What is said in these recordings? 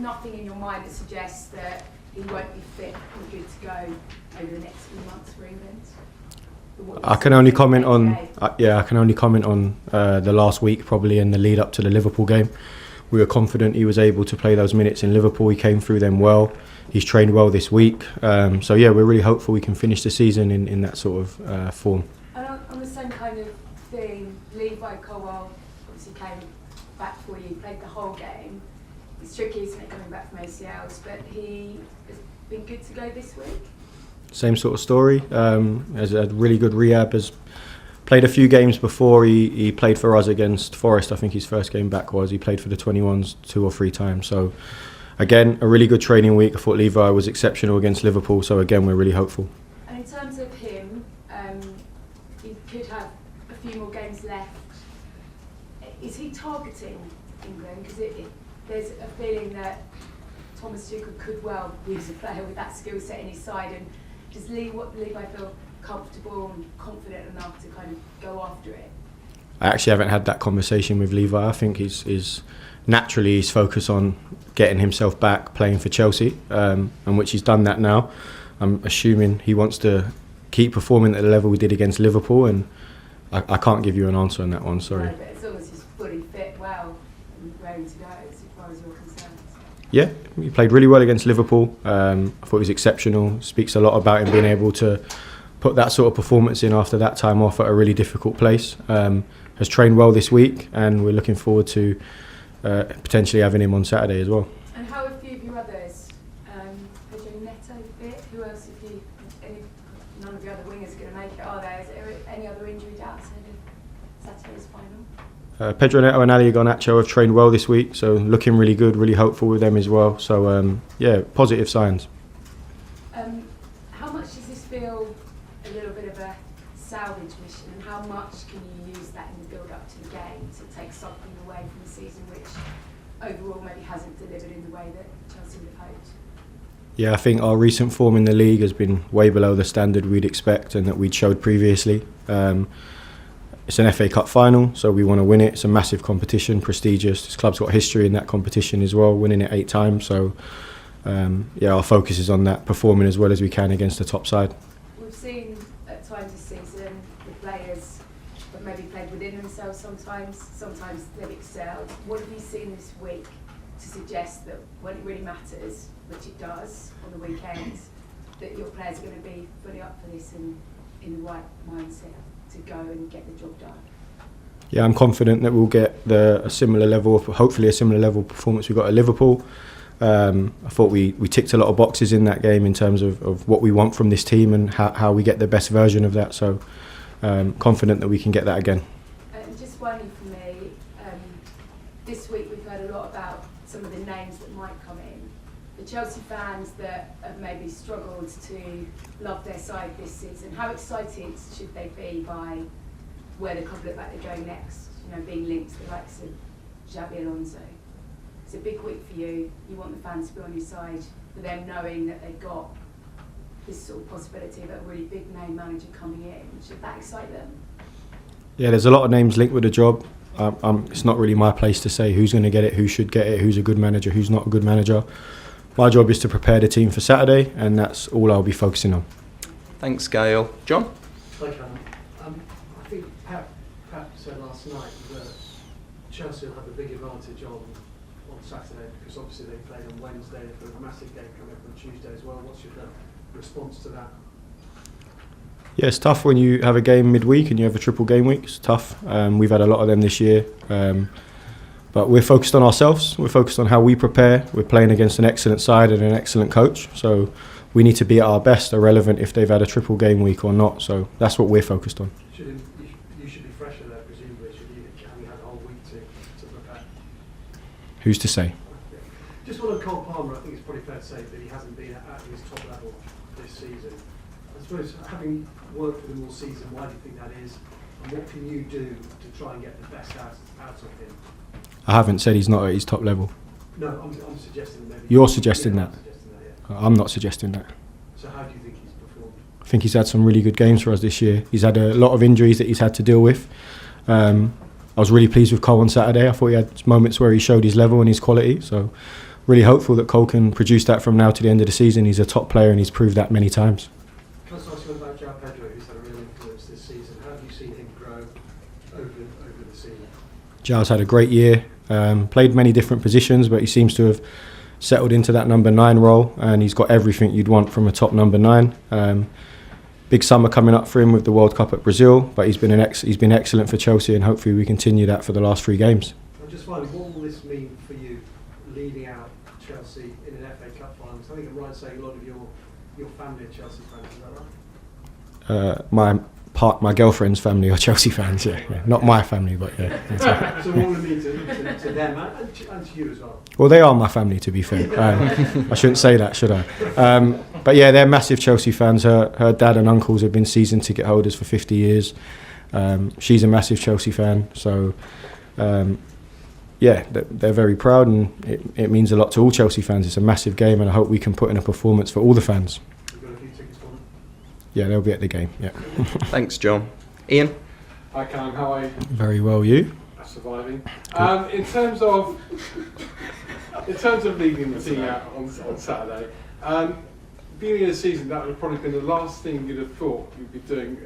Nothing in your mind that suggests that he won't be fit and good to go over the next few months for England? I can only comment on the last week, probably in the lead up to the Liverpool game. We were confident he was able to play those minutes in Liverpool. He came through them well. He's trained well this week. So yeah, we're really hopeful we can finish the season in that sort of form. And on the same kind of thing, Levi Colwell obviously came back for you, played the whole game. It's tricky, isn't it, coming back from ACLs, but he has been good to go this week? Same sort of story. Has a really good rehab. Has played a few games before. He played for us against Forest. I think his first game back was. He played for the 21s 2 or 3 times. So again, a really good training week. I thought Levi was exceptional against Liverpool. So again, we're really hopeful. And in terms of him, he could have a few more games left. Is he targeting England? Because there's a feeling that Thomas Tuchel could well use a player with that skill set in his side. And does Levi feel comfortable and confident enough to kind of go after it? I actually haven't had that conversation with Levi. I think he's naturally focused on getting himself back, playing for Chelsea, and which he's done that now. I'm assuming he wants to keep performing at the level we did against Liverpool, and I can't give you an answer on that one, sorry. No, but as long as he's fully fit, well, and ready to go, as far as you're concerned. Yeah, he played really well against Liverpool. I thought he was exceptional. Speaks a lot about him being able to put that sort of performance in after that time off at a really difficult place. Has trained well this week, and we're looking forward to potentially having him on Saturday as well. And how are a few of your others? Pedro Neto fit? Who else? None of the other wingers are going to make it, are there? Is there any other injury doubts ahead of Saturday's final? Pedro Neto and Ali Garnacho have trained well this week, so looking really good, really hopeful with them as well. So yeah, positive signs. How much does this feel a little bit of a salvage mission, and how much can you use that in the build-up to the game to take something away from the season which overall maybe hasn't delivered in the way that Chelsea would have hoped? Yeah, I think our recent form in the league has been way below the standard we'd expect and that we'd showed previously. It's an FA Cup final, so we want to win it. It's a massive competition, prestigious. This club's got history in that competition as well, winning it 8 times. So yeah, our focus is on that, performing as well as we can against the top side. We've seen at times this season the players have maybe played within themselves sometimes they've excelled. What have you seen this week to suggest that when it really matters, which it does on the weekends, that your players are going to be fully up for this and in the right mindset to go and get the job done? Yeah, I'm confident that we'll get hopefully a similar level of performance we got at Liverpool. I thought we ticked a lot of boxes in that game in terms of what we want from this team and how we get the best version of that. So confident that we can get that again. Just finally for me, this week we've heard a lot about some of the names that might come in. The Chelsea fans that have maybe struggled to love their side this season, how excited should they be by where the couple look like they're going next? You know, being linked to the likes of Xabi Alonso. It's a big week for you. You want the fans to be on your side, for them knowing that they've got this sort of possibility of a really big name manager coming in. Should that excite them? Yeah, there's a lot of names linked with the job. It's not really my place to say who's going to get it, who should get it, who's a good manager, who's not a good manager. My job is to prepare the team for Saturday, and that's all I'll be focusing on. Thanks, Gail. John? Hi, Calum. I think Pat said last night that Chelsea will have a big advantage on Saturday because obviously they played on Wednesday. They've got a massive game coming up on Tuesday as well. What's your response to that? Yeah, it's tough when you have a game midweek and you have a triple game week. It's tough. We've had a lot of them this year. But we're focused on ourselves. We're focused on how we prepare. We're playing against an excellent side and an excellent coach. So we need to be at our best, irrelevant if they've had a triple game week or not. So that's what we're focused on. You should be fresher there, presumably. Having had a whole week to prepare. Who's to say? Just one on Cole Palmer. I think it's probably fair to say that he hasn't been at his top level this season. I suppose, having worked with him all season, why do you think that is? And what can you do to try and get the best out of him? I haven't said he's not at his top level. No, I'm suggesting maybe. You're suggesting that? Yeah. I'm not suggesting that. So how do you think he's performed? I think he's had some really good games for us this year. He's had a lot of injuries that he's had to deal with. I was really pleased with Cole on Saturday. I thought he had moments where he showed his level and his quality. So really hopeful that Cole can produce that from now to the end of the season. He's a top player and he's proved that many times. Can I ask you about João Pedro, who's had a real influence this season? How have you seen him grow over the season? João's had a great year, played many different positions, but he seems to have settled into that number 9 role, and he's got everything you'd want from a top number 9. Big summer coming up for him with the World Cup at Brazil, but he's been excellent for Chelsea, and hopefully we continue that for the last 3 games. I'm just wondering, what will this mean for you leading out Chelsea in an FA Cup final? I think I'm right saying a lot of your family are Chelsea fans, is that right? My girlfriend's family are Chelsea fans, yeah. Not my family, but yeah. That's right. So what will it mean to them and to you as well? Well, they are my family, to be fair. I shouldn't say that, should I? But yeah, they're massive Chelsea fans. Her dad and uncles have been season ticket holders for 50 years. She's a massive Chelsea fan, so yeah, they're very proud, and it means a lot to all Chelsea fans. It's a massive game, and I hope we can put in a performance for all the fans. You've got a few tickets for them? Yeah, they'll be at the game, yeah. Thanks, John. Ian? Hi Calum, how are you? Very well, you? Surviving. In terms of leading the team out on Saturday, beginning of the season, that would have probably been the last thing you'd have thought you'd be doing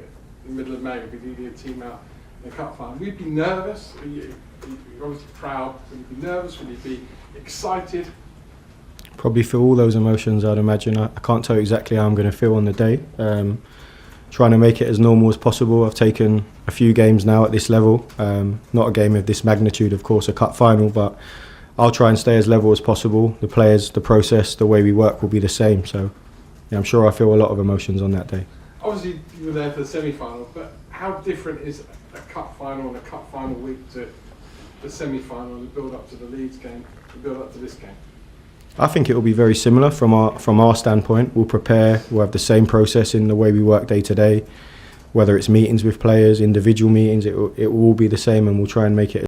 in the middle of May, would be leading a team out in the cup final. Would you be nervous? You're obviously proud. Would you be nervous? Would you be excited? Probably feel all those emotions, I'd imagine. I can't tell you exactly how I'm going to feel on the day. Trying to make it as normal as possible. I've taken a few games now at this level. Not a game of this magnitude, of course, a cup final, but I'll try and stay as level as possible. The players, the process, the way we work will be the same. So yeah, I'm sure I feel a lot of emotions on that day. Obviously, you were there for the semi-final, but how different is a cup final and a cup final week to the semi-final and the build-up to the Leeds game, the build-up to this game? I think it will be very similar from our standpoint. We'll prepare, we'll have the same process in the way we work day to day. Whether it's meetings with players, individual meetings, it will all be the same, and we'll try and make it